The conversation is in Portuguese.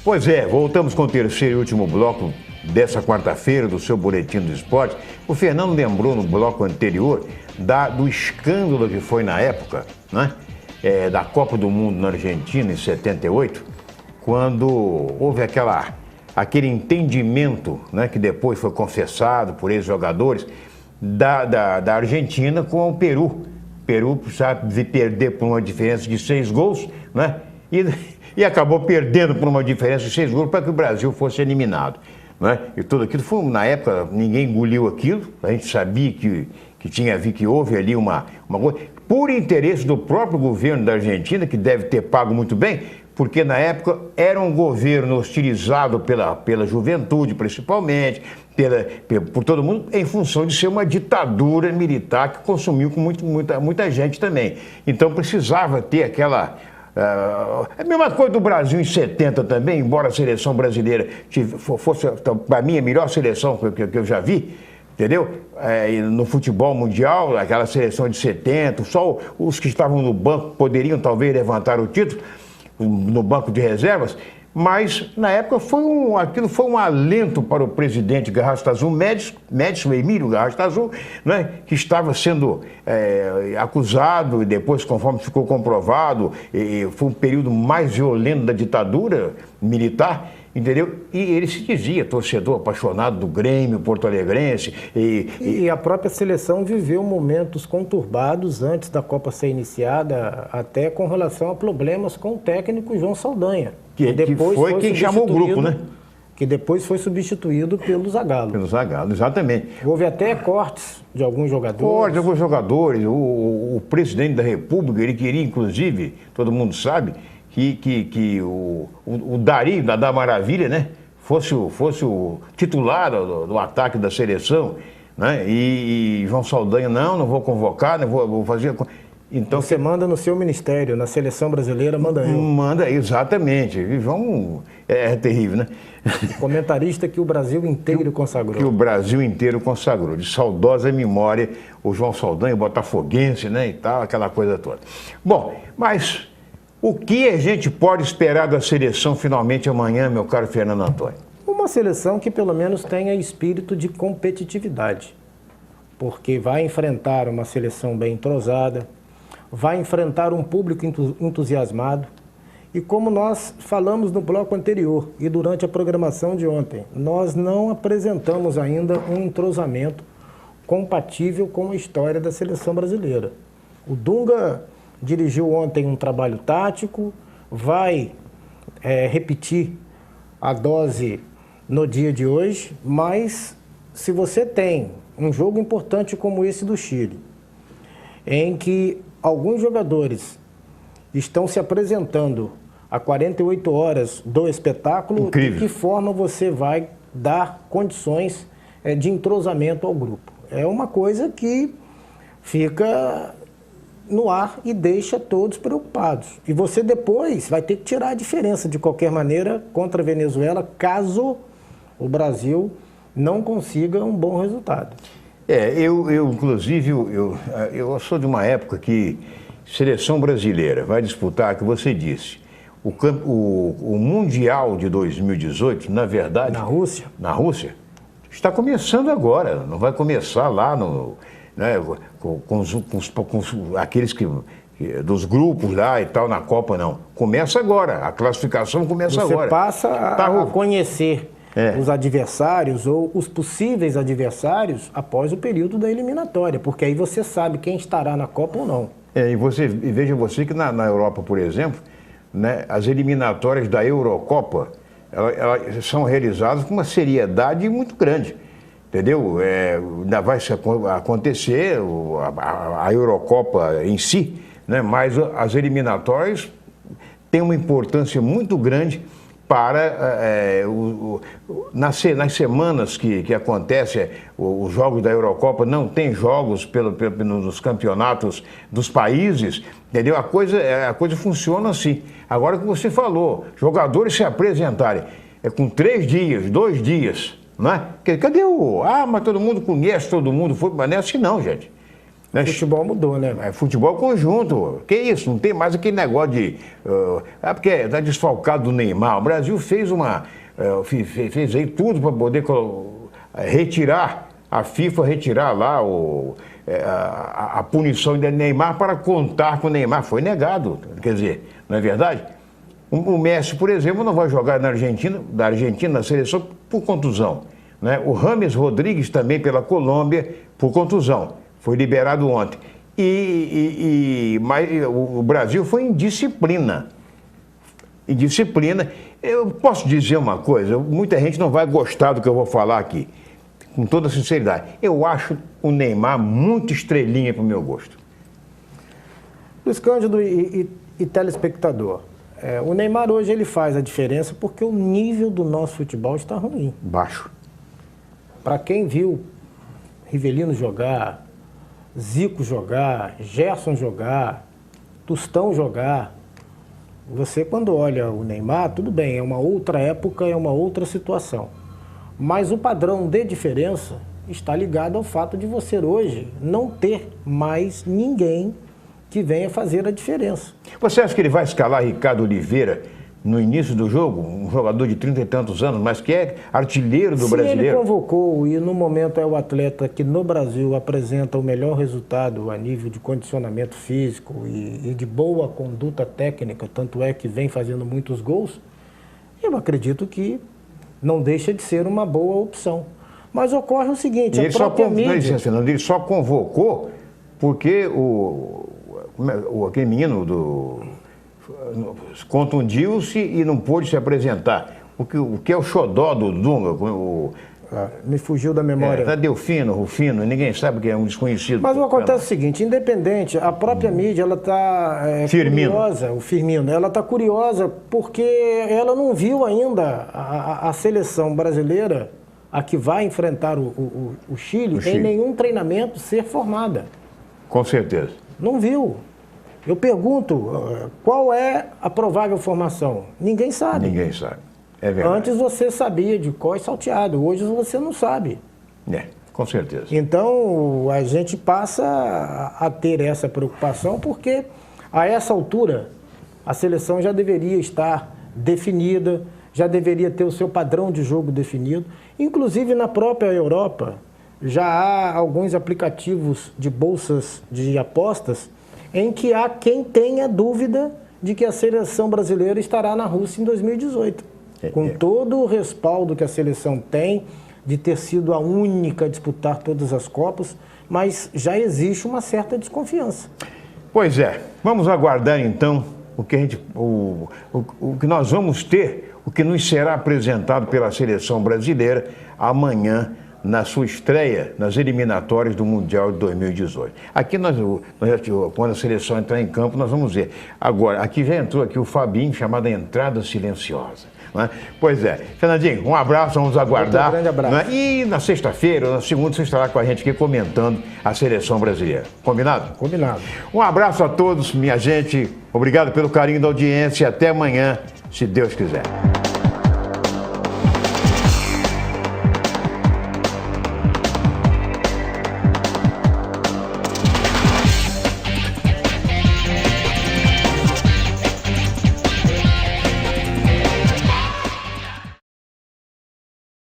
Pois é, voltamos com o terceiro e último bloco dessa quarta-feira do seu Boletim do Esporte. O Fernando lembrou no bloco anterior do escândalo que foi na época, né? Da Copa do Mundo na Argentina, em 78, quando houve aquele entendimento, né, que depois foi confessado por ex-jogadores da Argentina com o Peru. O Peru precisava de perder por uma diferença de 6 gols, né? E acabou perdendo por uma diferença de 6 gols para que o Brasil fosse eliminado, né? E tudo aquilo foi, na época, ninguém engoliu aquilo, a gente sabia que houve ali uma coisa, por interesse do próprio governo da Argentina, que deve ter pago muito bem, porque na época era um governo hostilizado pela juventude, principalmente, por todo mundo, em função de ser uma ditadura militar que consumiu com muita gente também. Então precisava ter aquela... a mesma coisa do Brasil em 70 também, embora a seleção brasileira fosse, para mim, a melhor seleção que eu já vi, entendeu? No futebol mundial, aquela seleção de 70, só os que estavam no banco poderiam talvez levantar o título, no banco de reservas, mas na época aquilo foi um alento para o presidente Garrastazu Médici, o Emílio Garrastazu, né, que estava sendo acusado e depois, conforme ficou comprovado, foi um período mais violento da ditadura militar, entendeu? E ele se dizia torcedor apaixonado do Grêmio porto-alegrense. E a própria seleção viveu momentos conturbados antes da Copa ser iniciada, até com relação a problemas com o técnico João Saldanha. Que foi quem chamou o grupo, né? Que depois foi substituído pelo Zagallo. Pelo Zagallo, exatamente. Houve até cortes de alguns jogadores. Cortes de alguns jogadores. O presidente da República, ele queria, inclusive, todo mundo sabe, que o Dario, da Maravilha, né, fosse o titular do ataque da seleção, né, e João Saldanha, não vou convocar, não vou fazer... Então, você manda no seu ministério, na seleção brasileira, manda eu. Manda, exatamente. É terrível, né? Comentarista que o Brasil inteiro consagrou. Que o Brasil inteiro consagrou. De saudosa memória, o João Saldanha, botafoguense, né, e tal, aquela coisa toda. Bom, mas o que a gente pode esperar da seleção finalmente amanhã, meu caro Fernando Antônio? Uma seleção que pelo menos tenha espírito de competitividade, porque vai enfrentar uma seleção bem entrosada, vai enfrentar um público entusiasmado. E como nós falamos no bloco anterior e durante a programação de ontem, nós não apresentamos ainda um entrosamento compatível com a história da seleção brasileira. O Dunga dirigiu ontem um trabalho tático, vai repetir a dose no dia de hoje, mas se você tem um jogo importante como esse do Chile, em que alguns jogadores estão se apresentando a 48 horas do espetáculo, incrível, de que forma você vai dar condições de entrosamento ao grupo? É uma coisa que fica no ar e deixa todos preocupados. E você depois vai ter que tirar a diferença de qualquer maneira contra a Venezuela, caso o Brasil não consiga um bom resultado. Inclusive, eu sou de uma época que seleção brasileira vai disputar, que você disse, o Mundial de 2018, na verdade... Na Rússia, está começando agora, não vai começar lá né, com aqueles dos grupos lá e tal, na Copa, não. Começa agora, a classificação começa agora. Você passa a conhecer os adversários ou os possíveis adversários após o período da eliminatória, porque aí você sabe quem estará na Copa ou não. E veja você que na Europa, por exemplo, né, as eliminatórias da Eurocopa, elas são realizadas com uma seriedade muito grande, entendeu? Ainda vai acontecer a Eurocopa em si, né, mas as eliminatórias têm uma importância muito grande para nas semanas que acontecem os jogos da Eurocopa, não tem jogos nos campeonatos dos países, entendeu? A coisa funciona assim. Agora, o que você falou, jogadores se apresentarem com 3 dias, 2 dias, não é? Cadê mas todo mundo conhece, todo mundo foi, mas não é assim não, gente. Né? Futebol mudou, né? É futebol conjunto. Que isso? Não tem mais aquele negócio de... porque está desfalcado do Neymar. O Brasil fez fez aí tudo para poder retirar, a FIFA retirar lá a punição de Neymar para contar com o Neymar. Foi negado. Quer dizer, não é verdade? O Messi, por exemplo, não vai jogar da Argentina, na seleção, por contusão. Né? O James Rodrigues também pela Colômbia, por contusão. Foi liberado ontem. Mas o Brasil foi em disciplina. Em disciplina. Eu posso dizer uma coisa, muita gente não vai gostar do que eu vou falar aqui, com toda sinceridade. Eu acho o Neymar muito estrelinha para o meu gosto. Luiz Cândido e telespectador, o Neymar hoje ele faz a diferença porque o nível do nosso futebol está ruim. Baixo. Para quem viu Rivelino jogar, Zico jogar, Gerson jogar, Tostão jogar, você quando olha o Neymar, tudo bem, é uma outra época, é uma outra situação. Mas o padrão de diferença está ligado ao fato de você hoje não ter mais ninguém que venha fazer a diferença. Você acha que ele vai escalar Ricardo Oliveira no início do jogo? Um jogador de 30 e tantos anos, mas que é artilheiro do brasileiro. Se ele convocou e no momento é o atleta que no Brasil apresenta o melhor resultado a nível de condicionamento físico e de boa conduta técnica, tanto é que vem fazendo muitos gols, eu acredito que não deixa de ser uma boa opção. Mas ocorre o seguinte, a própria mídia... Ele só convocou porque aquele menino contundiu-se e não pôde se apresentar. O que é o xodó do Dunga? Me fugiu da memória. Delfino, Rufino, ninguém sabe que é um desconhecido. Mas acontece o seguinte, independente, a própria mídia, ela está curiosa, o Firmino, ela está curiosa porque ela não viu ainda a seleção brasileira, a que vai enfrentar o Chile, em nenhum treinamento ser formada. Com certeza. Não viu. Eu pergunto, qual é a provável formação? Ninguém sabe. Ninguém sabe. É verdade. Antes você sabia de cor e salteado, hoje você não sabe. Com certeza. Então, a gente passa a ter essa preocupação porque, a essa altura, a seleção já deveria estar definida, já deveria ter o seu padrão de jogo definido. Inclusive, na própria Europa, já há alguns aplicativos de bolsas de apostas em que há quem tenha dúvida de que a seleção brasileira estará na Rússia em 2018. Com todo o respaldo que a seleção tem de ter sido a única a disputar todas as Copas, mas já existe uma certa desconfiança. Pois é, vamos aguardar então o que nós vamos ter, o que nos será apresentado pela seleção brasileira amanhã, na sua estreia nas eliminatórias do Mundial de 2018. Aqui quando a seleção entrar em campo, nós vamos ver. Agora, aqui já entrou o Fabinho, chamada entrada silenciosa. Né? Pois é. Fernandinho, um abraço, vamos aguardar. Um grande abraço. Né? E na sexta-feira, na segunda, você estará com a gente aqui comentando a seleção brasileira. Combinado? Combinado. Um abraço a todos, minha gente. Obrigado pelo carinho da audiência e até amanhã, se Deus quiser.